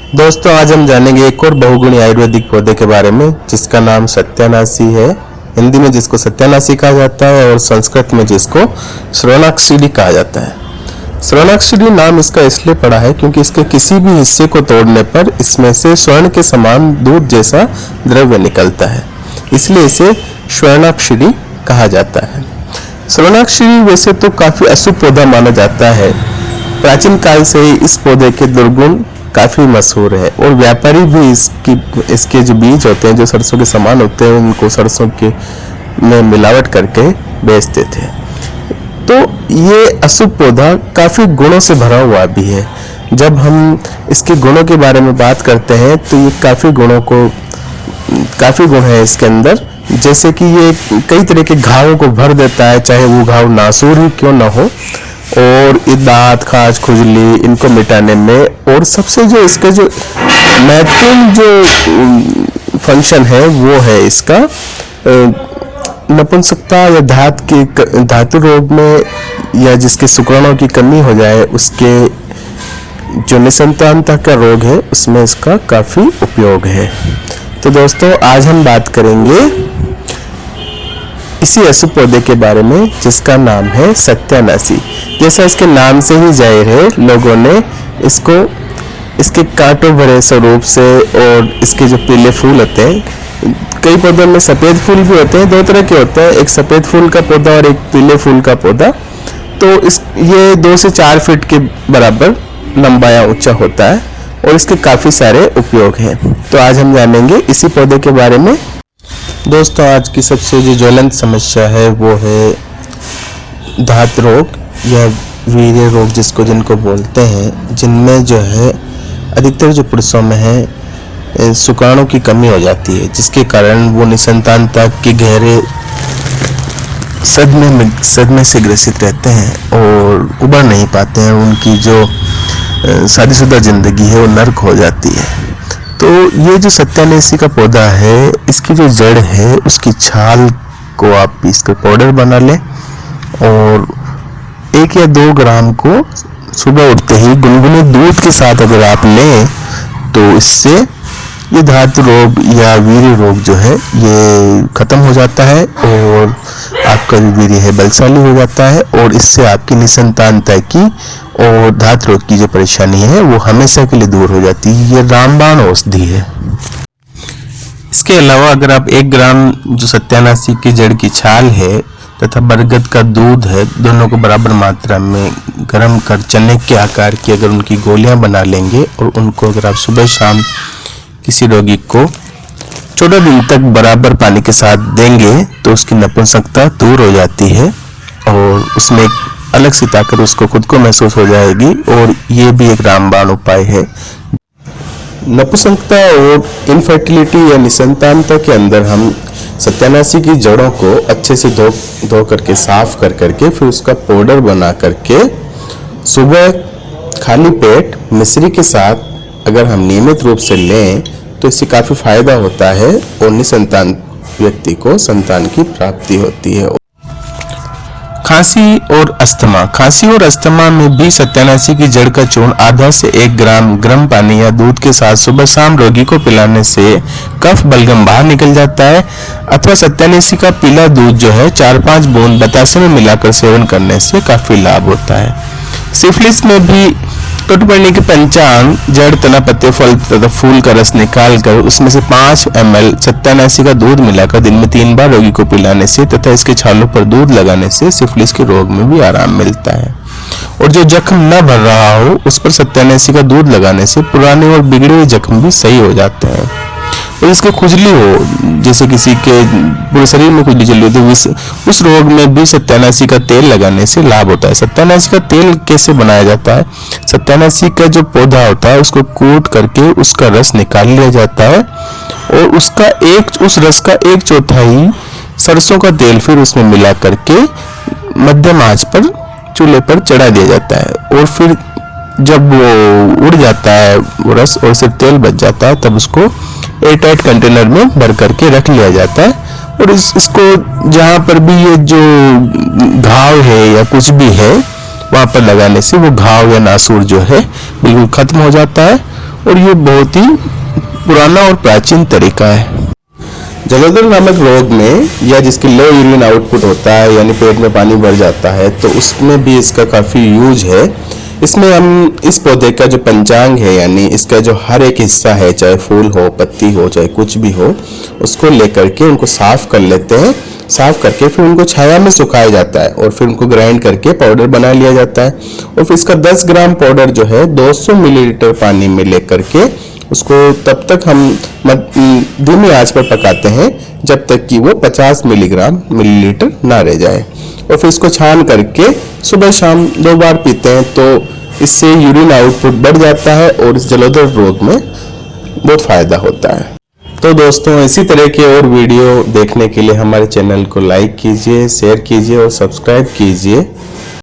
दोस्तों, आज हम जानेंगे एक और बहुगुणी आयुर्वेदिक पौधे के बारे में जिसका नाम सत्यानाशी है। हिंदी में जिसको सत्यानाशी कहा जाता है और संस्कृत में जिसको श्रवणाक्षिणी कहा जाता है। श्रवणाक्षिणी नाम इसका इसलिए पड़ा है क्योंकि इसके किसी भी हिस्से को तोड़ने पर इसमें से स्वर्ण के समान दूध जैसा द्रव्य निकलता है, इसलिए इसे श्रवणाक्षिणी कहा जाता है। श्रवणाक्षिणी वैसे तो काफी अशुभ पौधा माना जाता है। प्राचीन काल से ही इस पौधे के दुर्गुण काफी मशहूर है और व्यापारी भी इसके जो बीज होते हैं, जो सरसों के समान होते हैं, उनको सरसों के में मिलावट करके बेचते थे। तो ये अशुभ पौधा काफी गुणों से भरा हुआ भी है। जब हम इसके गुणों के बारे में बात करते हैं तो ये काफी गुण है इसके अंदर, जैसे कि ये कई तरह के घावों को भर देता है, चाहे वो घाव नासूर ही क्यों ना हो, और ये दांत, खाज, खुजली इनको मिटाने में, और सबसे जो इसका जो महत्वपूर्ण जो फंक्शन है वो है इसका नपुंसकता या धातु रोग में, या जिसके शुक्राणुओं की कमी हो जाए, उसके जो निसंतानता का रोग है उसमें इसका काफी उपयोग है। तो दोस्तों, आज हम बात करेंगे इसी अशुभ पौधे के बारे में जिसका नाम है सत्यानाशी। जैसा इसके नाम से ही जाहिर है, लोगों ने इसको इसके कांटों भरे स्वरूप से, और इसके जो पीले फूल होते हैं, कई पौधों में सफेद फूल भी होते हैं, दो तरह के होते हैं, एक सफेद फूल का पौधा और एक पीले फूल का पौधा। तो ये 2 से 4 फीट के बराबर लंबा या ऊंचा होता है और इसके काफी सारे उपयोग हैं। तो आज हम जानेंगे इसी पौधे के बारे में। दोस्तों, आज की सबसे जो ज्वलंत समस्या है वो है धात रोग या वीर्य रोग जिनको बोलते हैं, जिनमें जो है अधिकतर जो पुरुषों में है शुक्राणु की कमी हो जाती है, जिसके कारण वो निसंतानता के गहरे सदमे से ग्रसित रहते हैं और उबर नहीं पाते हैं। उनकी जो शादीशुदा जिंदगी है वो नर्क हो जाती है। तो ये जो सत्यानाशी का पौधा है, इसकी जो जड़ है उसकी छाल को आप पीस कर पाउडर बना लें, और 1 या 2 ग्राम को सुबह उठते ही गुनगुने दूध के साथ अगर आप लें तो इससे ये धातु रोग या वीर्य रोग जो है ये खत्म हो जाता है, और आपका जो वीर्य है बलशाली हो जाता है, और इससे आपकी निसंतानता की और धातु रोग की जो परेशानी है वो हमेशा के लिए दूर हो जाती है। ये रामबाण औषधि है। इसके अलावा अगर आप 1 ग्राम जो सत्यानाशी की जड़ की छाल है तथा बरगद का दूध है, दोनों को बराबर मात्रा में गर्म कर चने के आकार की अगर उनकी गोलियां बना लेंगे, और उनको अगर आप सुबह शाम किसी रोगी को 14 दिन तक बराबर पानी के साथ देंगे तो उसकी नपुंसकता दूर हो जाती है और उसमें एक अलग सी ताकत उसको खुद को महसूस हो जाएगी। और ये भी एक रामबाण उपाय है। नपुंसकता और इनफर्टिलिटी या निसंतानता के अंदर हम सत्यानाशी की जड़ों को अच्छे से धो करके साफ करके फिर उसका पाउडर बना करके सुबह खाली पेट मिश्री के साथ अगर हम नियमित रूप से लें तो इससे काफी फायदा होता है और निसंतान व्यक्ति को संतान की प्राप्ति होती है। खांसी और अस्थमा में भी सत्यानाशी की जड़ का चूर्ण आधा से 1 ग्राम गर्म पानी या दूध के साथ सुबह शाम रोगी को पिलाने से कफ बलगम बाहर निकल जाता है, अथवा सत्यानाशी का पीला दूध जो है 4-5 बूंद बतासे में मिलाकर सेवन करने से काफी लाभ होता है। सिफिलिस में भी टोटपणी के पंचांग, जड़, तना, पत्ते, फल तथा फूल का रस निकालकर उसमें से 5 ml सत्यानाशी का दूध मिलाकर दिन में 3 बार रोगी को पिलाने से तथा इसके छालों पर दूध लगाने से सिफिलिस के रोग में भी आराम मिलता है। और जो जख्म न भर रहा हो उस पर सत्यानाशी का दूध लगाने से पुराने और बिगड़े हुए जख्म भी सही हो जाते हैं। और इसकी खुजली हो, जैसे किसी के पूरे शरीर में खुजली चल रही हो, तो उस रोग में भी सत्यानाशी का तेल लगाने से लाभ होता है। सत्यानाशी का तेल कैसे बनाया जाता है? सत्यानाशी का जो पौधा होता है उसको कूट करके उसका रस निकाल लिया जाता है, और उस रस का 1/4 सरसों का तेल फिर उसमें मिला करके मध्यम आंच पर चूल्हे पर चढ़ा दिया जाता है, और फिर जब वो उड़ जाता है वो रस और सिर्फ तेल बच जाता है, तब उसको एयरटाइट कंटेनर में भर करके रख लिया जाता है। और इसको जहाँ पर भी ये जो घाव है या कुछ भी है वहाँ पर लगाने से वो घाव या नासूर जो है बिल्कुल खत्म हो जाता है, और ये बहुत ही पुराना और प्राचीन तरीका है। जलोदर नामक रोग में या जिसकी लो यूरिन आउटपुट होता है यानी पेट में पानी भर जाता है, तो उसमें भी इसका काफ़ी यूज है। इसमें हम इस पौधे का जो पंचांग है यानी इसका जो हर एक हिस्सा है, चाहे फूल हो, पत्ती हो, चाहे कुछ भी हो, उसको लेकर के उनको साफ कर लेते हैं। साफ करके फिर उनको छाया में सुखाया जाता है और फिर उनको ग्राइंड करके पाउडर बना लिया जाता है। और फिर इसका 10 ग्राम पाउडर जो है 200 मिलीलीटर पानी में लेकर के उसको तब तक हम धीमी आंच पर पकाते हैं जब तक कि वो 50 मिलीलीटर ना रह जाए। और फिर इसको छान करके सुबह शाम 2 बार पीते हैं, तो इससे यूरिन आउटपुट बढ़ जाता है और इस जलोदर रोग में बहुत फायदा होता है। तो दोस्तों, इसी तरह के और वीडियो देखने के लिए हमारे चैनल को लाइक कीजिए, शेयर कीजिए और सब्सक्राइब कीजिए।